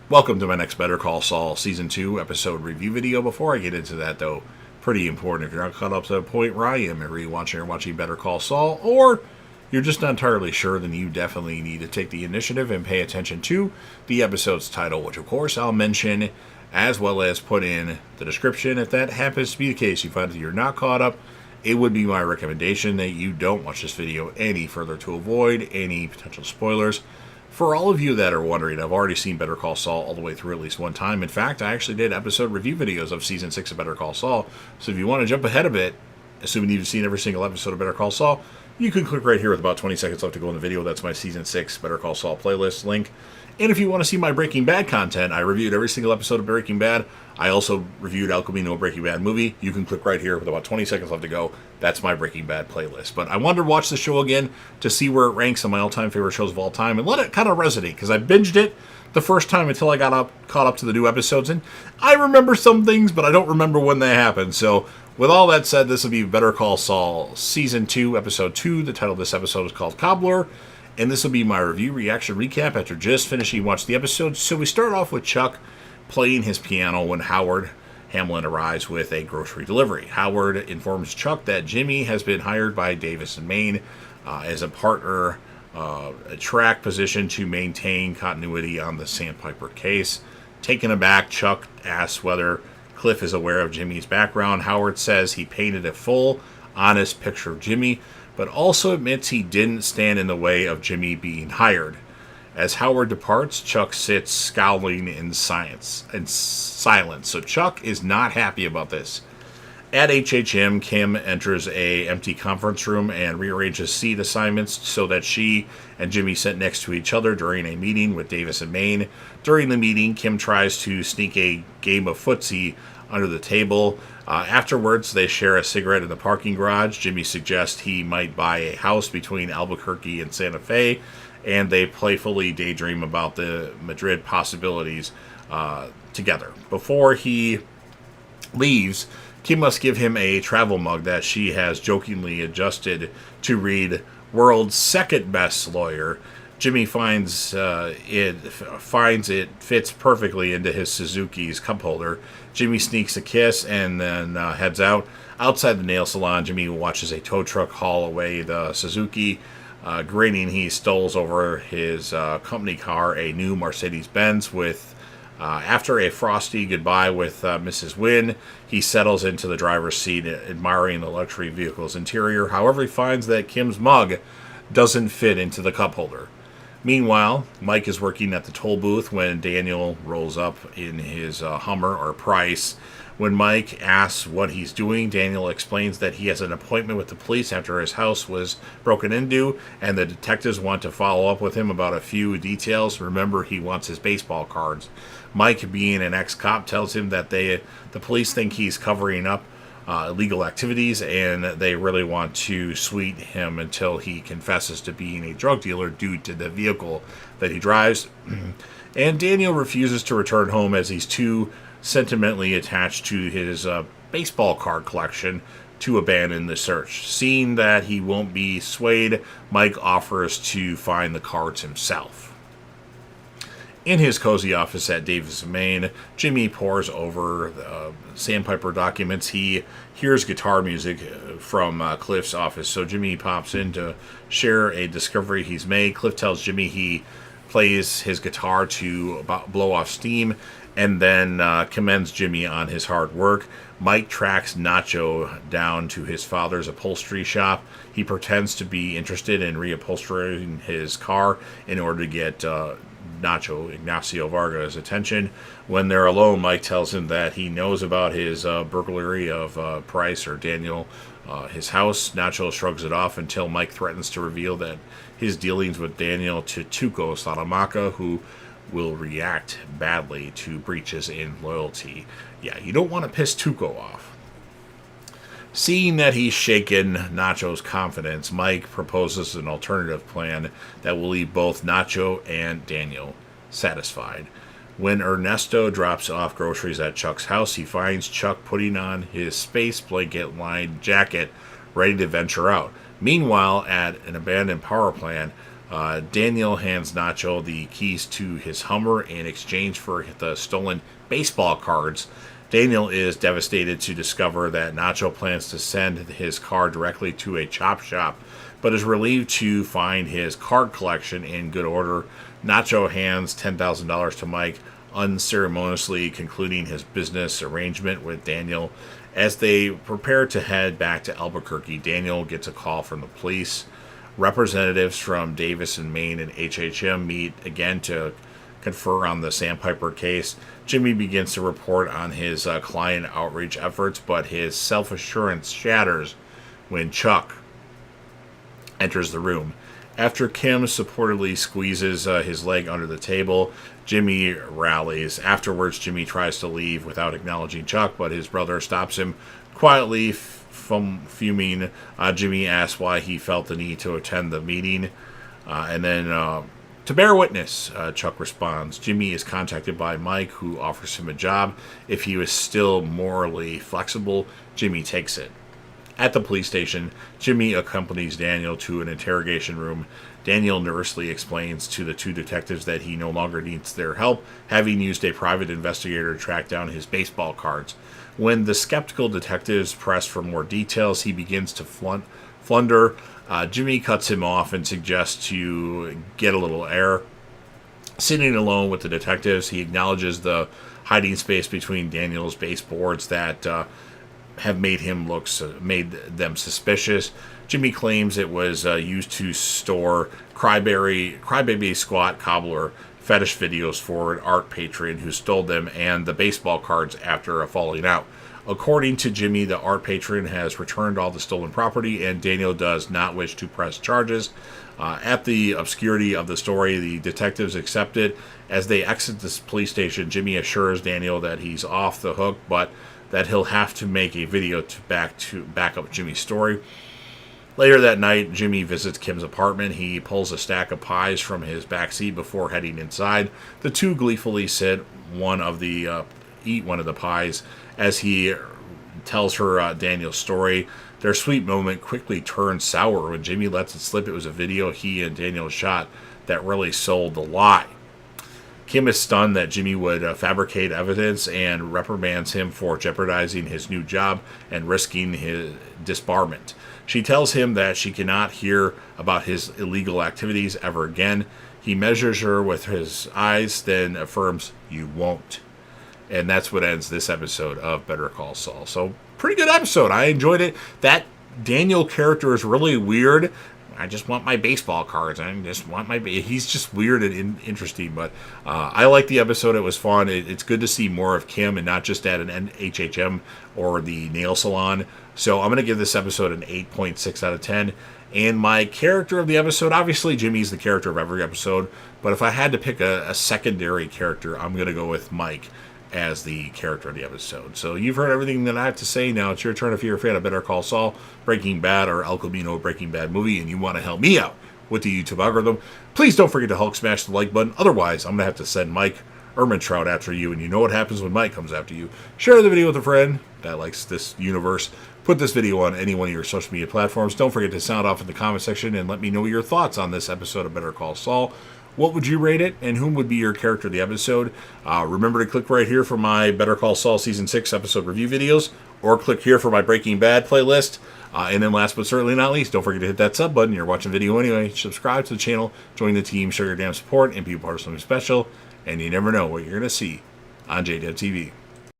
Welcome to my next Better Call Saul Season 2 episode review video. Before I get into that, though, pretty important, if you're not caught up to the point where I am and rewatching or watching Better Call Saul, or you're just not entirely sure, then you definitely need to take the initiative and pay attention to the episode's title, which, of course, I'll mention as well as put in the description. If that happens to be the case, you find that you're not caught up, it would be my recommendation that you don't watch this video any further to avoid any potential spoilers. For all of you that are wondering, I've already seen Better Call Saul all the way through at least one time. In fact, I actually did episode review videos of Season 6 of Better Call Saul. So if you want to jump ahead a bit, assuming you've seen every single episode of Better Call Saul, you can click right here with about 20 seconds left to go in the video. That's my Season 6 Better Call Saul playlist link. And if you want to see my Breaking Bad content, I reviewed every single episode of Breaking Bad. I also reviewed El Camino, a Breaking Bad movie. You can click right here with about 20 seconds left to go. That's my Breaking Bad playlist. But I wanted to watch the show again to see where it ranks on my all-time favorite shows of all time and let it kind of resonate, because I binged it the first time until I caught up to the new episodes. And I remember some things, but I don't remember when they happened. So with all that said, this will be Better Call Saul Season 2, Episode 2. The title of this episode is called Cobbler. And this will be my review, reaction, recap after just finishing watching the episode. So we start off with Chuck playing his piano when Howard Hamlin arrives with a grocery delivery. Howard informs Chuck that Jimmy has been hired by Davis and Maine as a partner, a track position to maintain continuity on the Sandpiper case. Taken aback, Chuck asks whether Cliff is aware of Jimmy's background. Howard says he painted a full, honest picture of Jimmy, but also admits he didn't stand in the way of Jimmy being hired. As Howard departs, Chuck sits scowling in silence. So Chuck is not happy about this. At HHM, Kim enters a empty conference room and rearranges seat assignments so that she and Jimmy sit next to each other during a meeting with Davis and Maine. During the meeting, Kim tries to sneak a game of footsie under the table. Afterwards, they share a cigarette in the parking garage. Jimmy suggests he might buy a house between Albuquerque and Santa Fe, and they playfully daydream about the Madrid possibilities together. Before he leaves, Kim must give him a travel mug that she has jokingly adjusted to read "World's Second Best Lawyer." Jimmy finds it fits perfectly into his Suzuki's cup holder. Jimmy sneaks a kiss and then heads out. Outside the nail salon, Jimmy watches a tow truck haul away the Suzuki. Grinning, he stoles over his company car, a new Mercedes-Benz, with after a frosty goodbye with Mrs. Wynn, he settles into the driver's seat, admiring the luxury vehicle's interior. However, he finds that Kim's mug doesn't fit into the cup holder. Meanwhile, Mike is working at the toll booth when Daniel rolls up in his Hummer, or Price. When Mike asks what he's doing, Daniel explains that he has an appointment with the police after his house was broken into, and the detectives want to follow up with him about a few details. Remember, he wants his baseball cards. Mike, being an ex-cop, tells him that the police think he's covering up illegal activities, and they really want to sweet him until he confesses to being a drug dealer due to the vehicle that he drives. And Daniel refuses to return home as he's too sentimentally attached to his baseball card collection to abandon the search. Seeing that he won't be swayed, Mike offers to find the cards himself. In his cozy office at Davis and Maine, Jimmy pores over the Sandpiper documents. He hears guitar music from Cliff's office, so Jimmy pops in to share a discovery he's made. Cliff tells Jimmy he plays his guitar to blow off steam, and then commends Jimmy on his hard work. Mike tracks Nacho down to his father's upholstery shop. He pretends to be interested in reupholstering his car in order to get Nacho, Ignacio Varga's attention. When they're alone, Mike tells him that he knows about his burglary of Price, or Daniel, his house. Nacho shrugs it off until Mike threatens to reveal that his dealings with Daniel to Tuco Salamanca, who will react badly to breaches in loyalty. Yeah, you don't want to piss Tuco off. Seeing that he's shaken Nacho's confidence, Mike proposes an alternative plan that will leave both Nacho and Daniel satisfied. When Ernesto drops off groceries at Chuck's house, he finds Chuck putting on his space blanket-lined jacket, ready to venture out. Meanwhile, at an abandoned power plant, Daniel hands Nacho the keys to his Hummer in exchange for the stolen baseball cards. Daniel is devastated to discover that Nacho plans to send his car directly to a chop shop, but is relieved to find his card collection in good order. Nacho hands $10,000 to Mike, unceremoniously concluding his business arrangement with Daniel. As they prepare to head back to Albuquerque, Daniel gets a call from the police. Representatives from Davis and Maine and HHM meet again to confer on the Sandpiper case. Jimmy begins to report on his client outreach efforts, but his self-assurance shatters when Chuck enters the room. After Kim supportedly squeezes his leg under the table, Jimmy rallies. Afterwards, Jimmy tries to leave without acknowledging Chuck, but his brother stops him. Quietly fuming, Jimmy asks why he felt the need to attend the meeting. And then, to bear witness, Chuck responds. Jimmy is contacted by Mike, who offers him a job. If he was still morally flexible, Jimmy takes it. At the police station, Jimmy accompanies Daniel to an interrogation room. Daniel nervously explains to the two detectives that he no longer needs their help, having used a private investigator to track down his baseball cards. When the skeptical detectives press for more details, he begins to flunder. Jimmy cuts him off and suggests to get a little air. Sitting alone with the detectives, he acknowledges the hiding space between Daniel's baseboards that have made them suspicious. Jimmy claims it was used to store Crybaby Squat Cobbler fetish videos for an art patron who stole them and the baseball cards after a falling out. According to Jimmy, the art patron has returned all the stolen property, and Daniel does not wish to press charges. At the obscurity of the story, the detectives accept it. As they exit this police station, Jimmy assures Daniel that he's off the hook, but that he'll have to make a video to back up Jimmy's story. Later that night, Jimmy visits Kim's apartment. He pulls a stack of pies from his back seat before heading inside. The two gleefully eat one of the pies as he tells her Daniel's story. Their sweet moment quickly turns sour when Jimmy lets it slip it was a video he and Daniel shot that really sold the lie. Kim is stunned that Jimmy would fabricate evidence and reprimands him for jeopardizing his new job and risking his disbarment. She tells him that she cannot hear about his illegal activities ever again. He measures her with his eyes, then affirms, "You won't." And that's what ends this episode of Better Call Saul. So, pretty good episode. I enjoyed it. That Daniel character is really weird. I just want my baseball cards. He's just weird and interesting, but I like the episode. It was fun. It's good to see more of Kim and not just at an HHM or the nail salon. So I'm going to give this episode an 8.6 out of 10. And my character of the episode, obviously Jimmy's the character of every episode, but if I had to pick a secondary character, I'm going to go with Mike as the character of the episode. So you've heard everything that I have to say. Now it's your turn. If you're a fan of Better Call Saul, Breaking Bad, or El Camino Breaking Bad movie, and you want to help me out with the YouTube algorithm, please don't forget to Hulk smash the like button. Otherwise, I'm going to have to send Mike Ehrmantraut after you, and you know what happens when Mike comes after you. Share the video with a friend that likes this universe. Put this video on any one of your social media platforms. Don't forget to sound off in the comment section and let me know your thoughts on this episode of Better Call Saul. What would you rate it, and whom would be your character of the episode? Remember to click right here for my Better Call Saul Season 6 episode review videos, or click here for my Breaking Bad playlist. And then last but certainly not least, don't forget to hit that sub button. You're watching the video anyway. Subscribe to the channel, join the team, show your damn support, and be part of something special. And you never know what you're going to see on JDev TV.